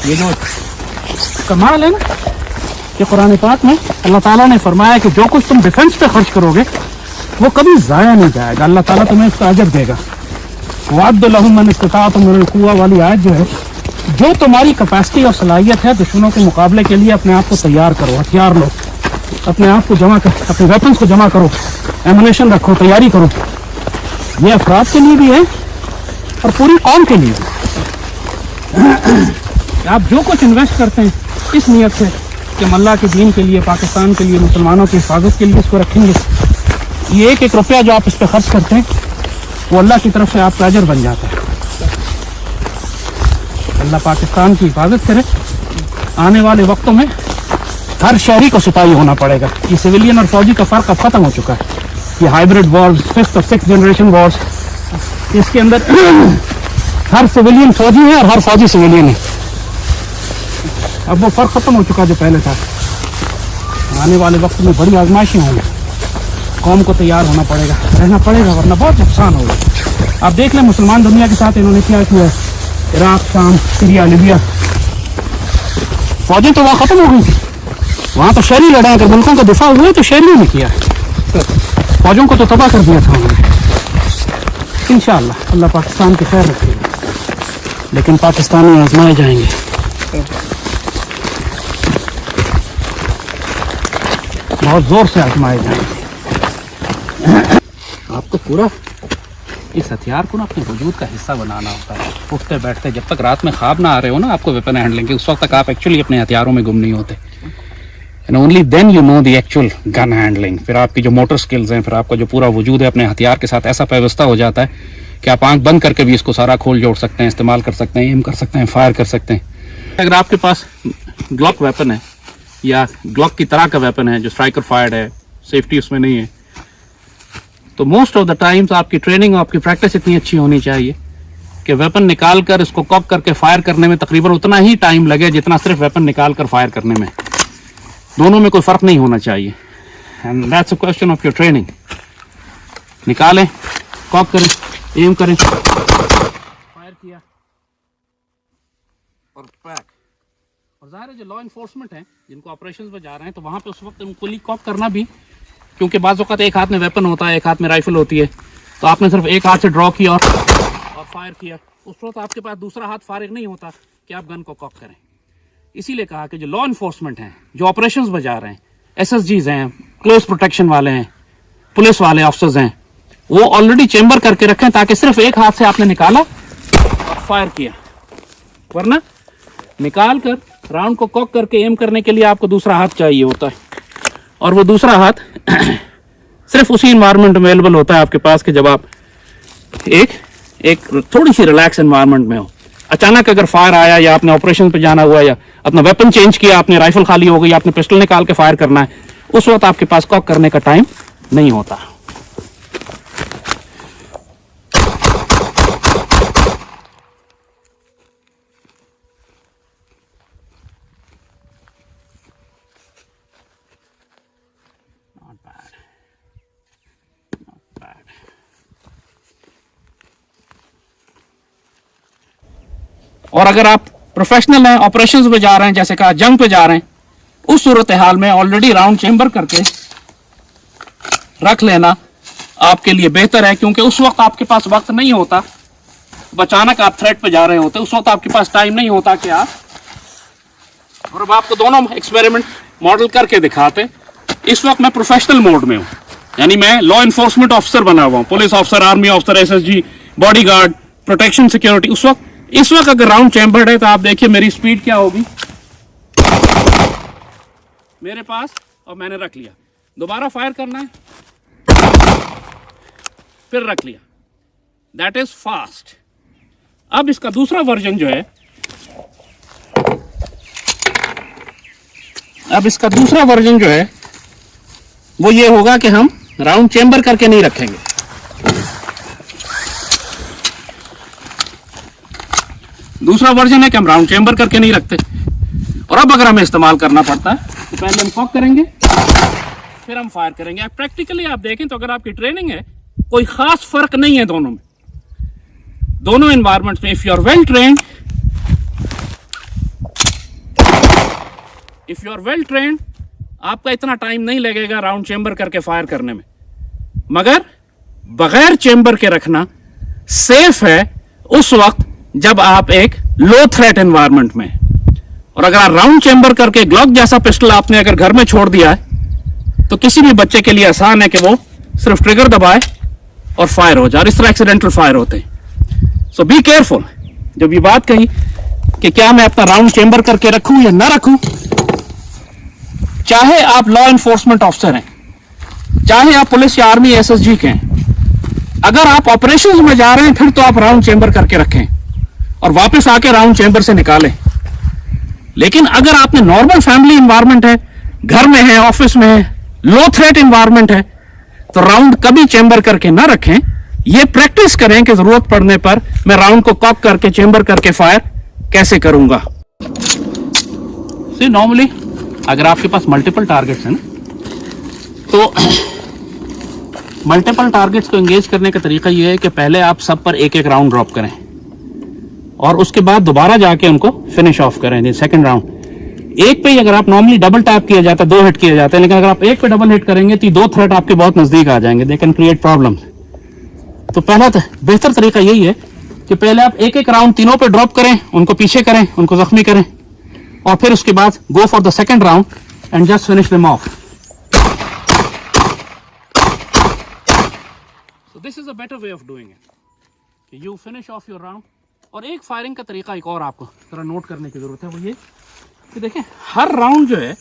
ये जो कमाल है ना कि कुरान पाक में अल्लाह ताला ने फरमाया कि जो कुछ तुम डिफेंस पे खर्च करोगे वो कभी ज़ाया नहीं जाएगा, अल्लाह ताला तुम्हें इसका अजर देगा। वअद्दु लहुम मन इस्तताअतुम मिनल कुव्वा वाली आयत जो है, जो तुम्हारी कैपेसिटी और सलाहियत है दुश्मनों के मुकाबले के लिए अपने आप को तैयार करो, हथियार लो, अपने आप को जमा कर, अपने वेपन्स को जमा करो, एमुनेशन रखो, तैयारी करो। ये अफराद के लिए भी है और पूरी कौम के लिए भी। आप जो कुछ इन्वेस्ट करते हैं इस नीयत से कि हम अल्लाह के दीन के लिए, पाकिस्तान के लिए, मुसलमानों की हिफाजत के लिए इसको रखेंगे, ये एक एक रुपया जो आप इस पर खर्च करते हैं वो अल्लाह की तरफ से आपका अजर बन जाता है। अल्लाह पाकिस्तान की हिफाजत करे। आने वाले वक्तों में हर शहरी को सिपाही होना पड़ेगा। ये सिविलियन और फौजी का फ़र्क अब ख़त्म हो चुका है। ये हाइब्रिड वॉर्स, 5th और 6th जनरेशन वॉर्स, इसके अंदर हर सिविलियन फौजी है और हर फौजी सिविलियन है। अब वो फ़र्क ख़त्म हो चुका जो पहले था। आने वाले वक्त में बड़ी आजमाइशें होंगी, कौम को तैयार होना पड़ेगा, रहना पड़ेगा, वरना बहुत नुकसान होगा। आप देख लें मुसलमान दुनिया के साथ इन्होंने क्या किया है, इराक, शाम, सीरिया, लीबिया, फौजें तो वहाँ ख़त्म हो गई थी। वहाँ तो शहरी लड़ाई, अगर मुल्कों का दिफा हुआ तो शहरियों ने किया, फौजों को तो तबाह कर दिया था उन्होंने। इंशाअल्लाह अल्लाह पाकिस्तान की खैर रखेगा, लेकिन पाकिस्तानी आजमाए जाएंगे। बहुत जोर से आजमाए जाएंगे। आपको पूरा इस हथियार को ना अपने वजूद का हिस्सा बनाना होता है। उठते बैठते जब तक रात में ख्वाब ना आ रहे हो ना आपको वेपन हैंडलिंग के, उस वक्त तक आप एक्चुअली अपने हथियारों में गुम नहीं होते। And only then you know the actual gun handling. फिर आपकी जो मोटर स्किल्स हैं, फिर आपका जो पूरा वजूद है अपने हथियार के साथ ऐसा व्यवस्था हो जाता है कि आप आंख बंद करके भी इसको सारा खोल जोड़ सकते हैं, इस्तेमाल कर सकते हैं, एम कर सकते हैं, फायर कर सकते हैं। अगर आपके पास ग्लॉक वेपन है या ग्लॉक की तरह का वेपन है जो स्ट्राइकर फायर्ड है, सेफ्टी उसमें नहीं है, तो मोस्ट ऑफ द टाइम्स आपकी ट्रेनिंग और आपकी प्रैक्टिस इतनी अच्छी होनी चाहिए कि वेपन निकाल कर इसको कॉक करके फायर करने में तकरीबन उतना ही टाइम लगे जितना सिर्फ वेपन निकाल कर फायर करने में। दोनों में कोई फ़र्क नहीं होना चाहिए। And that's a question of your training. निकालें, कॉक करें, एम करें, फायर किया और पैक। और ज़ाहिर है जो लॉ इन्फोर्समेंट है जिनको ऑपरेशंस में जा रहे हैं, तो वहाँ पे उस वक्त उनको कॉक करना भी, क्योंकि बाज़ वक़्त एक हाथ में वेपन होता है, एक हाथ में राइफल होती है, तो आपने सिर्फ एक हाथ से ड्रॉ किया और फायर किया, उस वक्त आपके पास दूसरा हाथ फारिग नहीं होता कि आप गन को कॉक करें। इसीलिए कहा कि जो लॉ इन्फोर्समेंट हैं, जो ऑपरेशंस में जा रहे हैं, SSGs हैं, क्लोज प्रोटेक्शन वाले हैं, पुलिस वाले ऑफिसर्स हैं, वो ऑलरेडी चेंबर करके रखें ताकि सिर्फ एक हाथ से आपने निकाला और फायर किया, वरना निकाल कर राउंड को कॉक करके एम करने के लिए आपको दूसरा हाथ चाहिए होता है, और वो दूसरा हाथ सिर्फ उसी इन्वायरमेंट में अवेलेबल होता है आपके पास कि जब आप एक थोड़ी सी रिलैक्स इन्वायरमेंट में हो। अचानक अगर फायर आया या आपने ऑपरेशन पे जाना हुआ या अपना वेपन चेंज किया, आपने राइफल खाली हो गई, आपने पिस्टल निकाल के फायर करना है, उस वक्त आपके पास कॉक करने का टाइम नहीं होता। और अगर आप प्रोफेशनल हैं, ऑपरेशंस पे जा रहे हैं, जैसे कहा जंग पे जा रहे हैं, उस सूरत हाल में ऑलरेडी राउंड चेंबर करके रख लेना आपके लिए बेहतर है, क्योंकि उस वक्त आपके पास वक्त नहीं होता। अचानक आप थ्रेट पे जा रहे होते, उस वक्त आपके पास टाइम नहीं होता कि आप, और अब आपको दोनों एक्सपेरिमेंट मॉडल करके दिखाते। इस वक्त मैं प्रोफेशनल मोड में हूँ, यानी मैं लॉ इन्फोर्समेंट ऑफिसर बना हुआ हूँ, police officer, army officer, SSG, bodyguard, protection, security. इस वक्त अगर राउंड चेंबर्ड है तो आप देखिए मेरी स्पीड क्या होगी मेरे पास, और मैंने रख लिया, दोबारा फायर करना है, फिर रख लिया, दैट इज फास्ट। अब इसका दूसरा वर्जन जो है, वो ये होगा कि हम राउंड चेंबर करके नहीं रखेंगे। दूसरा वर्जन है कि हम राउंड चेंबर करके नहीं रखते, और अब अगर हमें इस्तेमाल करना पड़ता है तो पहले हम कॉक करेंगे, फिर हम फायर करेंगे। अब प्रैक्टिकली आप देखें तो अगर आपकी ट्रेनिंग है, कोई खास फर्क नहीं है दोनों में, दोनों एनवायरमेंट्स में। If you are well trained if you are well trained आपका इतना टाइम नहीं लगेगा राउंड चेंबर करके फायर करने में, मगर बगैर चेंबर के रखना सेफ है उस वक्त जब आप एक लो थ्रेट एनवायरनमेंट में। और अगर आप राउंड चेंबर करके ग्लॉक जैसा पिस्टल आपने अगर घर में छोड़ दिया है तो किसी भी बच्चे के लिए आसान है कि वो सिर्फ ट्रिगर दबाए और फायर हो जाए, और इस तरह एक्सीडेंटल फायर होते हैं। सो बी केयरफुल। जब ये बात कही कि क्या मैं अपना राउंड चेंबर करके रखूं या ना रखूं, चाहे आप लॉ एनफोर्समेंट ऑफिसर हैं, चाहे आप पुलिस या आर्मी एसएसजी के हैं, अगर आप ऑपरेशंस में जा रहे हैं फिर तो आप राउंड चेंबर करके रखें और वापस आके राउंड चेंबर से निकालें। लेकिन अगर आपने नॉर्मल फैमिली एनवायरनमेंट है, घर में है, ऑफिस में है, लो थ्रेट एनवायरनमेंट है, तो राउंड कभी चेंबर करके ना रखें। ये प्रैक्टिस करें कि जरूरत पड़ने पर मैं राउंड को कॉक करके चेंबर करके फायर कैसे करूंगा। नॉर्मली अगर आपके पास मल्टीपल टारगेट्स हैं ना, तो मल्टीपल टारगेट्स को एंगेज करने का तरीका ये है कि पहले आप सब पर एक एक राउंड ड्रॉप करें और उसके बाद दोबारा जाके उनको फिनिश ऑफ करें। सेकंड राउंड एक पे ही अगर आप नॉर्मली डबल टैप किया जाता है, 2 हिट किए जाते हैं, लेकिन अगर आप एक पे डबल हिट करेंगे तो 2 थ्रेट आपके बहुत नजदीक आ जाएंगे, दे कैन क्रिएट प्रॉब्लम्स। तो पहला बेहतर तरीका यही है कि पहले आप एक एक राउंड तीनों पे ड्रॉप करें, उनको पीछे करें, उनको जख्मी करें, और फिर उसके बाद go for the second round and just finish them of. So this is a better way of doing it, you finish off your round. और एक फायरिंग का तरीका एक और आपको थोड़ा नोट करने की जरूरत है, वो ये कि देखें हर राउंड जो है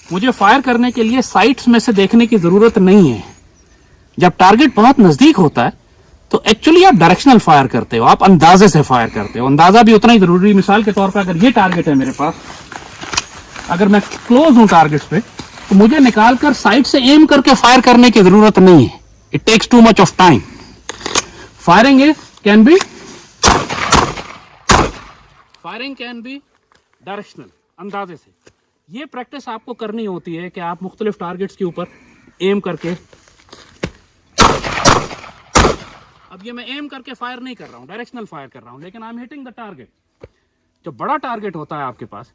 मुझे फायर करने के लिए साइट्स में से देखने की जरूरत नहीं है। जब टारगेट बहुत नजदीक होता है तो एक्चुअली आप डायरेक्शनल फायर करते हो, आप अंदाजे से फायर करते हो। अंदाजा भी उतना ही जरूरी। मिसाल के तौर पर अगर ये टारगेट है मेरे पास, अगर मैं क्लोज हूं टारगेट्स पे, तो मुझे निकालकर साइड से एम करके फायर करने की जरूरत नहीं है। It takes too much of time. Firing can be directional, अंदाजे से। ये प्रैक्टिस आपको करनी होती है कि आप मुख्तलिफ टारगेट्स के ऊपर एम करके, अब ये मैं एम करके फायर नहीं कर रहा हूं, डायरेक्शनल फायर कर रहा हूं, लेकिन I am hitting the target. जब बड़ा टारगेट होता है आपके पास,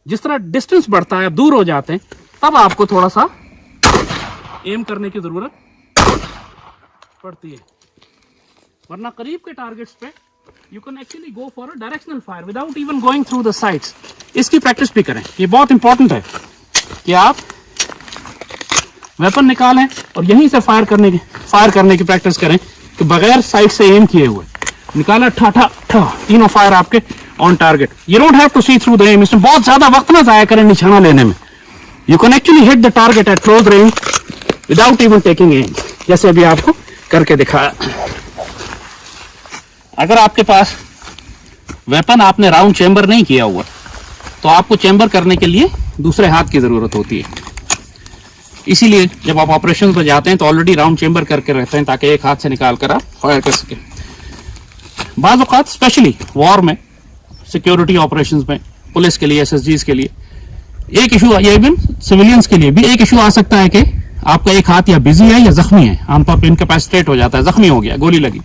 जिस तरह डिस्टेंस बढ़ता है, दूर हो जाते हैं, तब आपको थोड़ा सा एम करने की जरूरत पड़ती है। वरना करीब के टारगेट्स पे you can actually go for a directional fire without even going through the sides. इसकी प्रैक्टिस भी करें, ये बहुत इंपॉर्टेंट है कि आप वेपन निकालें और यहीं से फायर करने की प्रैक्टिस करें कि बगैर साइड से एम किए हुए निकाला, ठा ठा ठा, तीनों फायर आपके on target. You don't have to see through the aim. इसमें बहुत ज्यादा वक्त ना जाया करें निशाना लेने में। You can actually hit the target at close range without even taking aim, जैसे अभी आपको करके दिखाया। अगर आपके पास वेपन आपने राउंड चेंबर नहीं किया हुआ तो आपको चेंबर करने के लिए दूसरे हाथ की जरूरत होती है। इसीलिए जब आप ऑपरेशन पर जाते हैं तो ऑलरेडी राउंड चेंबर करके रहते हैं ताकि एक हाथ से निकाल कर आप फायर कर सकें। बाज़ औक़ात स्पेशली वॉर में, सिक्योरिटी ऑपरेशंस में, पुलिस के लिए, एसएसजीज के लिए एक इशू, या इवन सिविलियंस के लिए भी एक इशू आ सकता है कि आपका एक हाथ या बिजी है या जख्मी है। आमतौर पर इनकैपेसिटेट हो जाता है, जख्मी हो गया, गोली लगी,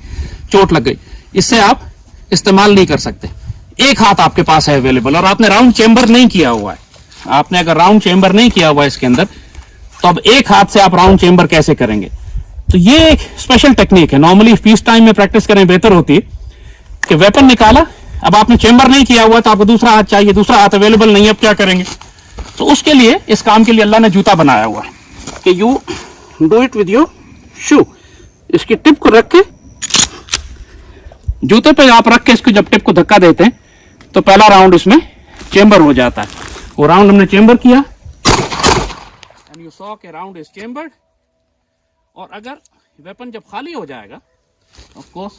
चोट लग गई, इससे आप इस्तेमाल नहीं कर सकते। एक हाथ आपके पास है अवेलेबल और आपने राउंड चेंबर नहीं किया हुआ है। आपने अगर राउंड चेंबर नहीं किया हुआ है इसके अंदर, तो अब एक हाथ से आप राउंड चेंबर कैसे करेंगे? तो ये एक स्पेशल टेक्निक है। नॉर्मली पीस टाइम में प्रैक्टिस करें बेहतर होती है कि वेपन निकाला, अब आपने चेंबर नहीं किया हुआ तो आपको दूसरा हाथ चाहिए, दूसरा हाथ अवेलेबल नहीं है, अब क्या करेंगे? तो उसके लिए, इस काम के लिए अल्लाह ने जूता बनाया हुआ है कि you do it with your shoe. इसकी टिप को रख के, जूते पे आप रख के इसको जब टिप को धक्का देते हैं तो पहला राउंड इसमें चेंबर हो जाता है। वो राउंड हमने चेंबर किया एंड यू सॉ के राउंड इज चेंबर्ड। और अगर वेपन जब खाली हो जाएगा, ऑफ कोर्स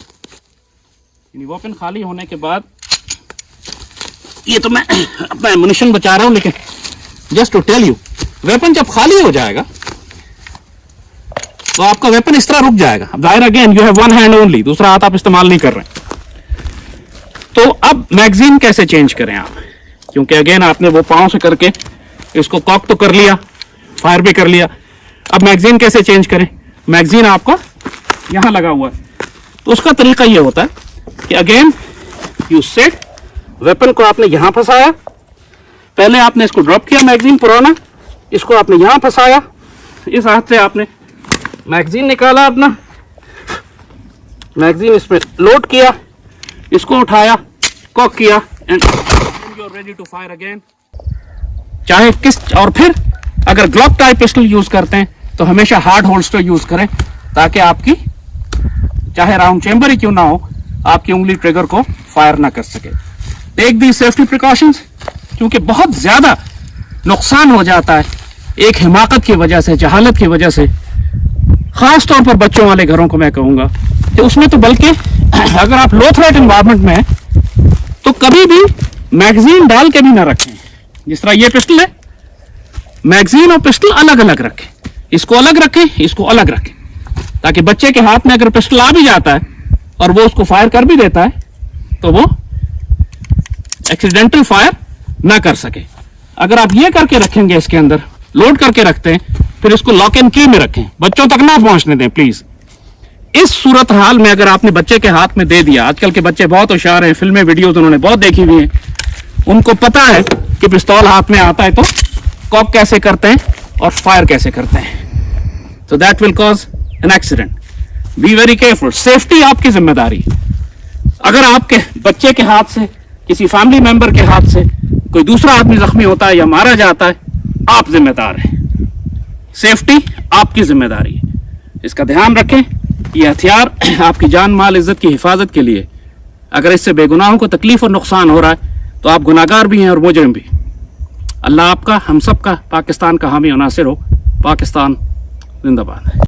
वेपन खाली होने के बाद, ये तो मैं अपना एमुनिशन बचा रहा हूं, लेकिन just to tell you, weapon जब खाली हो जाएगा तो आपका वेपन इस तरह रुक जाएगा। अब जाहिर again you have one hand only, दूसरा हाथ आप इस्तेमाल नहीं कर रहे हैं। तो अब मैगजीन कैसे चेंज करें आप? क्योंकि अगेन आपने वो पांव से करके इसको कॉक तो कर लिया, फायर भी कर लिया, अब मैगजीन कैसे चेंज करें? मैगजीन आपका यहां लगा हुआ है। तो उसका तरीका ये होता है कि अगेन यू सेट, वेपन को आपने यहां फंसाया, पहले आपने इसको ड्रॉप किया मैगजीन पुराना, इसको आपने यहाँ फंसाया, इस हाथ से आपने मैगजीन निकाला अपना, मैगजीन इसमें लोड किया, इसको उठाया, कॉक किया and you are ready to fire again. चाहे किस, और फिर अगर ग्लॉक टाइप पिस्टल यूज करते हैं तो हमेशा हार्ड होल्स्टर यूज करें, ताकि आपकी चाहे राउंड चेंबर ही क्यों ना हो, आपकी उंगली ट्रिगर को फायर ना कर सके। टेक दी सेफ्टी प्रिकॉशंस, क्योंकि बहुत ज्यादा नुकसान हो जाता है एक हिमाकत की वजह से, जहालत की वजह से, खास तौर पर बच्चों वाले घरों को मैं कहूंगा। तो उसमें तो बल्कि अगर आप लो थ्रेट एनवायरनमेंट में हैं तो कभी भी मैगजीन डाल के भी ना रखें। जिस तरह ये पिस्टल है, मैगजीन और पिस्टल अलग अलग रखें, इसको अलग रखें, इसको अलग रखें, ताकि बच्चे के हाथ में अगर पिस्टल आ भी जाता है और वो उसको फायर कर भी देता है तो वो एक्सीडेंटल फायर ना कर सके। अगर आप ये करके रखेंगे, इसके अंदर लोड करके रखते हैं, फिर इसको लॉक एंड की में रखें, बच्चों तक ना पहुंचने दें प्लीज। इस सूरत हाल में अगर आपने बच्चे के हाथ में दे दिया, आजकल के बच्चे बहुत होशियार हैं, फिल्में वीडियोस उन्होंने बहुत देखी हुई हैं, उनको पता है कि पिस्तौल हाथ में आता है तो कॉक कैसे करते हैं और फायर कैसे करते हैं। तो that will cause an accident. Be very careful, safety आपकी जिम्मेदारी। अगर आपके बच्चे के हाथ से, किसी फैमिली मेंबर के हाथ से कोई दूसरा आदमी जख्मी होता है या मारा जाता है, आप जिम्मेदार हैं। सेफ्टी आपकी जिम्मेदारी है, इसका ध्यान रखें। ये हथियार आपकी जान माल इज्जत की हिफाजत के लिए, अगर इससे बेगुनाहों को तकलीफ और नुकसान हो रहा है तो आप गुनाहगार भी हैं और मुजरिम भी। अल्लाह आपका, हम सब का, पाकिस्तान का हामी और नासिर हो। पाकिस्तान जिंदाबाद।